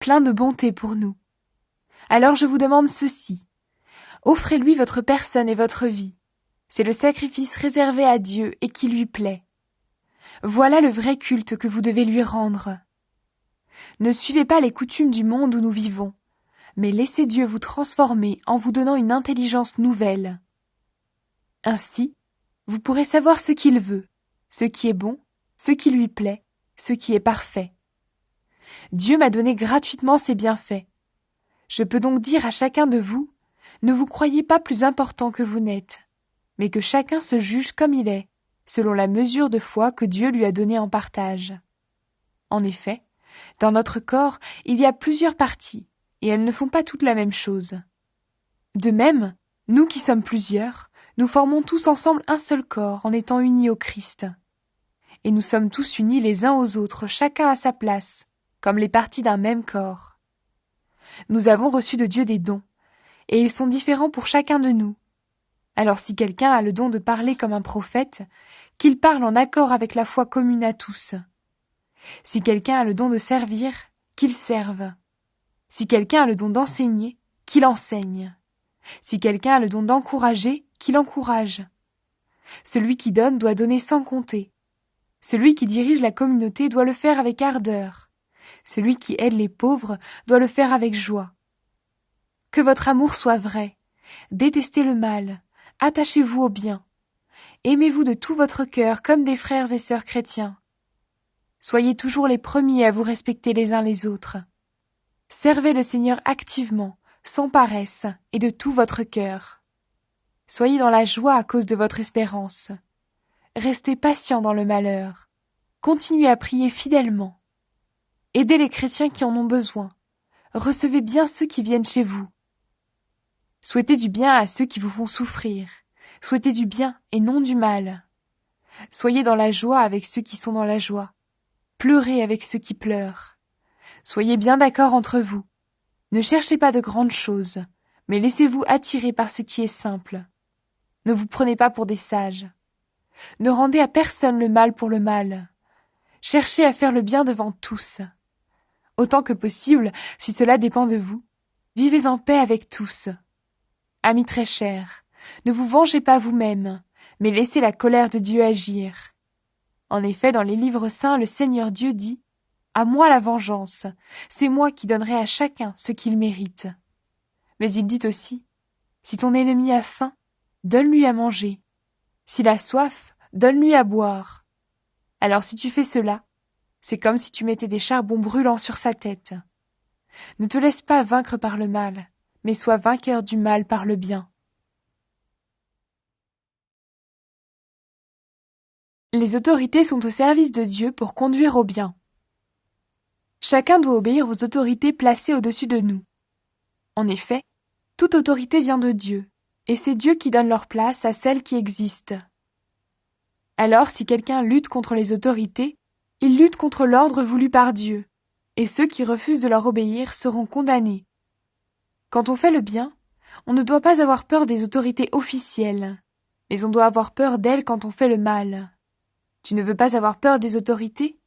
plein de bonté pour nous. Alors je vous demande ceci. Offrez-lui votre personne et votre vie. C'est le sacrifice réservé à Dieu et qui lui plaît. Voilà le vrai culte que vous devez lui rendre. Ne suivez pas les coutumes du monde où nous vivons, mais laissez Dieu vous transformer en vous donnant une intelligence nouvelle. Ainsi, vous pourrez savoir ce qu'il veut, ce qui est bon, ce qui lui plaît, ce qui est parfait. Dieu m'a donné gratuitement ses bienfaits. Je peux donc dire à chacun de vous, ne vous croyez pas plus important que vous n'êtes, mais que chacun se juge comme il est, selon la mesure de foi que Dieu lui a donnée en partage. En effet, dans notre corps, il y a plusieurs parties, et elles ne font pas toutes la même chose. De même, nous qui sommes plusieurs, nous formons tous ensemble un seul corps en étant unis au Christ. Et nous sommes tous unis les uns aux autres, chacun à sa place, comme les parties d'un même corps. Nous avons reçu de Dieu des dons, et ils sont différents pour chacun de nous. Alors si quelqu'un a le don de parler comme un prophète, qu'il parle en accord avec la foi commune à tous. Si quelqu'un a le don de servir, qu'il serve. Si quelqu'un a le don d'enseigner, qu'il enseigne. Si quelqu'un a le don d'encourager, qu'il encourage. Celui qui donne doit donner sans compter. Celui qui dirige la communauté doit le faire avec ardeur. Celui qui aide les pauvres doit le faire avec joie. Que votre amour soit vrai. Détestez le mal. Attachez-vous au bien. Aimez-vous de tout votre cœur comme des frères et sœurs chrétiens. Soyez toujours les premiers à vous respecter les uns les autres. Servez le Seigneur activement, sans paresse et de tout votre cœur. Soyez dans la joie à cause de votre espérance. Restez patient dans le malheur. Continuez à prier fidèlement. Aidez les chrétiens qui en ont besoin. Recevez bien ceux qui viennent chez vous. Souhaitez du bien à ceux qui vous font souffrir. Souhaitez du bien et non du mal. Soyez dans la joie avec ceux qui sont dans la joie. Pleurez avec ceux qui pleurent. Soyez bien d'accord entre vous. Ne cherchez pas de grandes choses, mais laissez-vous attirer par ce qui est simple. Ne vous prenez pas pour des sages. Ne rendez à personne le mal pour le mal. Cherchez à faire le bien devant tous. Autant que possible, si cela dépend de vous, vivez en paix avec tous. Amis très chers, ne vous vengez pas vous-même, mais laissez la colère de Dieu agir. En effet, dans les livres saints, le Seigneur Dieu dit « À moi la vengeance, c'est moi qui donnerai à chacun ce qu'il mérite. » Mais il dit aussi « Si ton ennemi a faim, donne-lui à manger. S'il a soif, donne-lui à boire. » Alors si tu fais cela, c'est comme si tu mettais des charbons brûlants sur sa tête. Ne te laisse pas vaincre par le mal, mais sois vainqueur du mal par le bien. Les autorités sont au service de Dieu pour conduire au bien. Chacun doit obéir aux autorités placées au-dessus de nous. En effet, toute autorité vient de Dieu, et c'est Dieu qui donne leur place à celles qui existent. Alors, si quelqu'un lutte contre les autorités, il lutte contre l'ordre voulu par Dieu, et ceux qui refusent de leur obéir seront condamnés. Quand on fait le bien, on ne doit pas avoir peur des autorités officielles, mais on doit avoir peur d'elles quand on fait le mal. Tu ne veux pas avoir peur des autorités?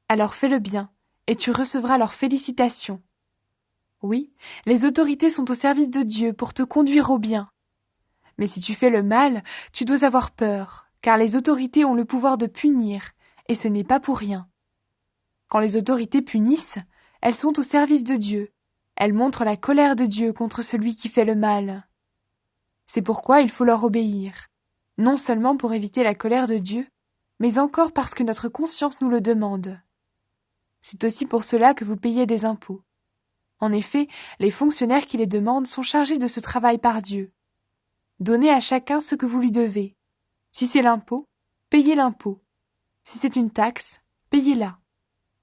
Alors fais le bien, et tu recevras leurs félicitations. Oui, les autorités sont au service de Dieu pour te conduire au bien. Mais si tu fais le mal, tu dois avoir peur, car les autorités ont le pouvoir de punir, et ce n'est pas pour rien. Quand les autorités punissent, elles sont au service de Dieu. Elles montrent la colère de Dieu contre celui qui fait le mal. C'est pourquoi il faut leur obéir, non seulement pour éviter la colère de Dieu, mais encore parce que notre conscience nous le demande. C'est aussi pour cela que vous payez des impôts. En effet, les fonctionnaires qui les demandent sont chargés de ce travail par Dieu. Donnez à chacun ce que vous lui devez. Si c'est l'impôt, payez l'impôt. Si c'est une taxe, payez-la.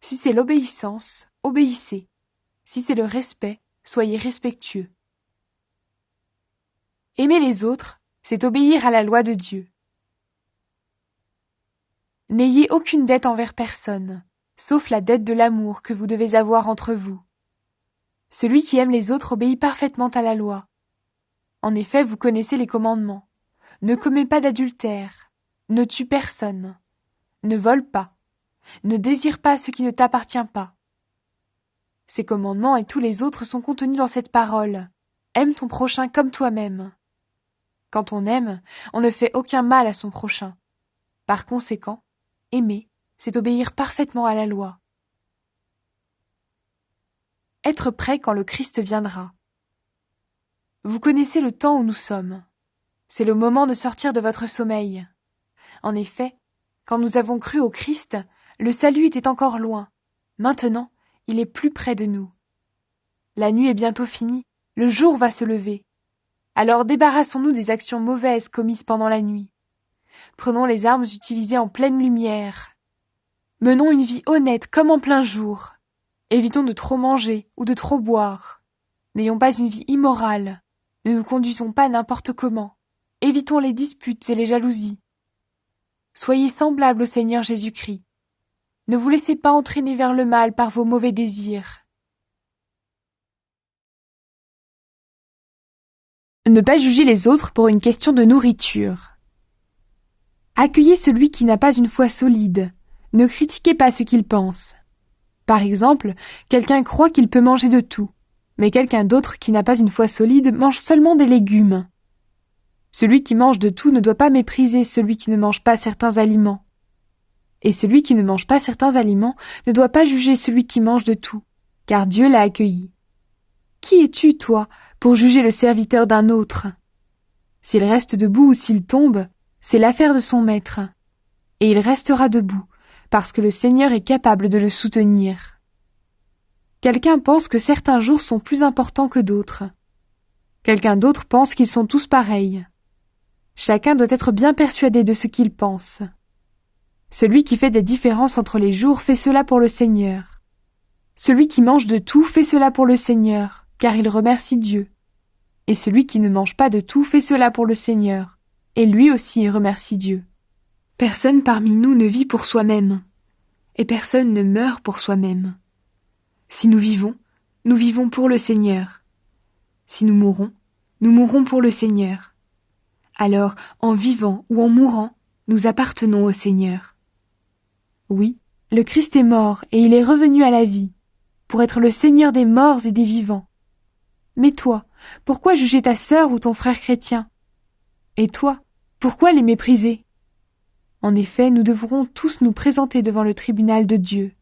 Si c'est l'obéissance, obéissez. Si c'est le respect, soyez respectueux. Aimer les autres, c'est obéir à la loi de Dieu. N'ayez aucune dette envers personne, sauf la dette de l'amour que vous devez avoir entre vous. Celui qui aime les autres obéit parfaitement à la loi. En effet, vous connaissez les commandements. Ne commets pas d'adultère, ne tue personne, ne vole pas, ne désire pas ce qui ne t'appartient pas. Ces commandements et tous les autres sont contenus dans cette parole. Aime ton prochain comme toi-même. Quand on aime, on ne fait aucun mal à son prochain. Par conséquent, aimer, c'est obéir parfaitement à la loi. Être prêt quand le Christ viendra. Vous connaissez le temps où nous sommes. C'est le moment de sortir de votre sommeil. En effet, quand nous avons cru au Christ, le salut était encore loin. Maintenant, il est plus près de nous. La nuit est bientôt finie, le jour va se lever. Alors débarrassons-nous des actions mauvaises commises pendant la nuit. Prenons les armes utilisées en pleine lumière. Menons une vie honnête comme en plein jour. Évitons de trop manger ou de trop boire. N'ayons pas une vie immorale. Ne nous conduisons pas n'importe comment. Évitons les disputes et les jalousies. Soyez semblables au Seigneur Jésus-Christ. Ne vous laissez pas entraîner vers le mal par vos mauvais désirs. Ne pas juger les autres pour une question de nourriture. Accueillez celui qui n'a pas une foi solide. Ne critiquez pas ce qu'il pense. Par exemple, quelqu'un croit qu'il peut manger de tout, mais quelqu'un d'autre qui n'a pas une foi solide mange seulement des légumes. Celui qui mange de tout ne doit pas mépriser celui qui ne mange pas certains aliments. Et celui qui ne mange pas certains aliments ne doit pas juger celui qui mange de tout, car Dieu l'a accueilli. Qui es-tu, toi, pour juger le serviteur d'un autre? S'il reste debout ou s'il tombe, c'est l'affaire de son maître. Et il restera debout, parce que le Seigneur est capable de le soutenir. Quelqu'un pense que certains jours sont plus importants que d'autres. Quelqu'un d'autre pense qu'ils sont tous pareils. Chacun doit être bien persuadé de ce qu'il pense. Celui qui fait des différences entre les jours fait cela pour le Seigneur. Celui qui mange de tout fait cela pour le Seigneur, car il remercie Dieu. Et celui qui ne mange pas de tout fait cela pour le Seigneur, et lui aussi remercie Dieu. Personne parmi nous ne vit pour soi-même, et personne ne meurt pour soi-même. Si nous vivons pour le Seigneur. Si nous mourrons pour le Seigneur. Alors, en vivant ou en mourant, nous appartenons au Seigneur. Oui, le Christ est mort et il est revenu à la vie, pour être le Seigneur des morts et des vivants. Mais toi, pourquoi juger ta sœur ou ton frère chrétien? Et toi, pourquoi les mépriser? En effet, nous devrons tous nous présenter devant le tribunal de Dieu.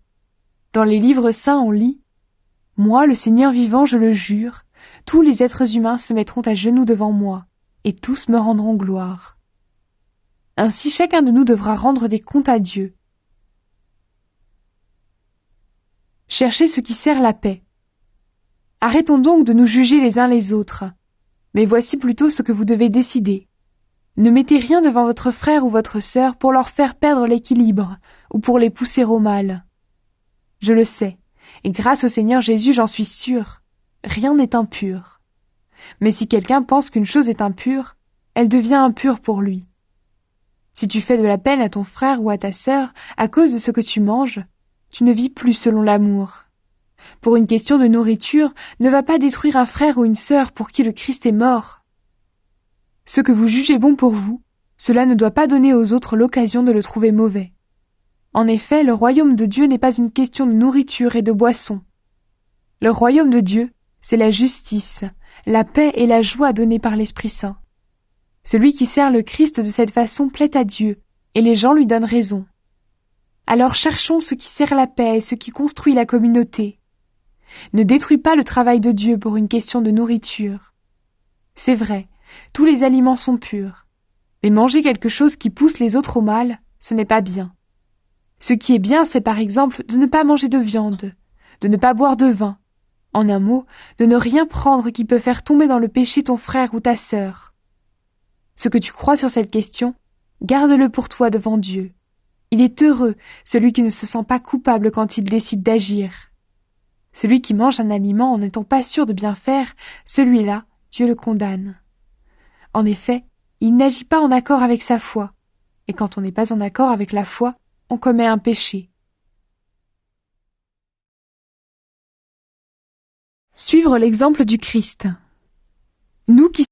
Dans les livres saints, on lit « Moi, le Seigneur vivant, je le jure, tous les êtres humains se mettront à genoux devant moi, et tous me rendront gloire. » Ainsi, chacun de nous devra rendre des comptes à Dieu. Cherchez ce qui sert la paix. Arrêtons donc de nous juger les uns les autres. Mais voici plutôt ce que vous devez décider. Ne mettez rien devant votre frère ou votre sœur pour leur faire perdre l'équilibre ou pour les pousser au mal. Je le sais, et grâce au Seigneur Jésus, j'en suis sûre. Rien n'est impur. Mais si quelqu'un pense qu'une chose est impure, elle devient impure pour lui. Si tu fais de la peine à ton frère ou à ta sœur à cause de ce que tu manges, tu ne vis plus selon l'amour. Pour une question de nourriture, ne va pas détruire un frère ou une sœur pour qui le Christ est mort. Ce que vous jugez bon pour vous, cela ne doit pas donner aux autres l'occasion de le trouver mauvais. En effet, le royaume de Dieu n'est pas une question de nourriture et de boisson. Le royaume de Dieu, c'est la justice, la paix et la joie données par l'Esprit Saint. Celui qui sert le Christ de cette façon plaît à Dieu, et les gens lui donnent raison. Alors cherchons ce qui sert la paix et ce qui construit la communauté. Ne détruis pas le travail de Dieu pour une question de nourriture. C'est vrai, tous les aliments sont purs, mais manger quelque chose qui pousse les autres au mal, ce n'est pas bien. Ce qui est bien, c'est par exemple de ne pas manger de viande, de ne pas boire de vin, en un mot, de ne rien prendre qui peut faire tomber dans le péché ton frère ou ta sœur. Ce que tu crois sur cette question, garde-le pour toi devant Dieu. Il est heureux, celui qui ne se sent pas coupable quand il décide d'agir. Celui qui mange un aliment en n'étant pas sûr de bien faire, celui-là, Dieu le condamne. En effet, il n'agit pas en accord avec sa foi, et quand on n'est pas en accord avec la foi, on commet un péché. Suivre l'exemple du Christ. Nous qui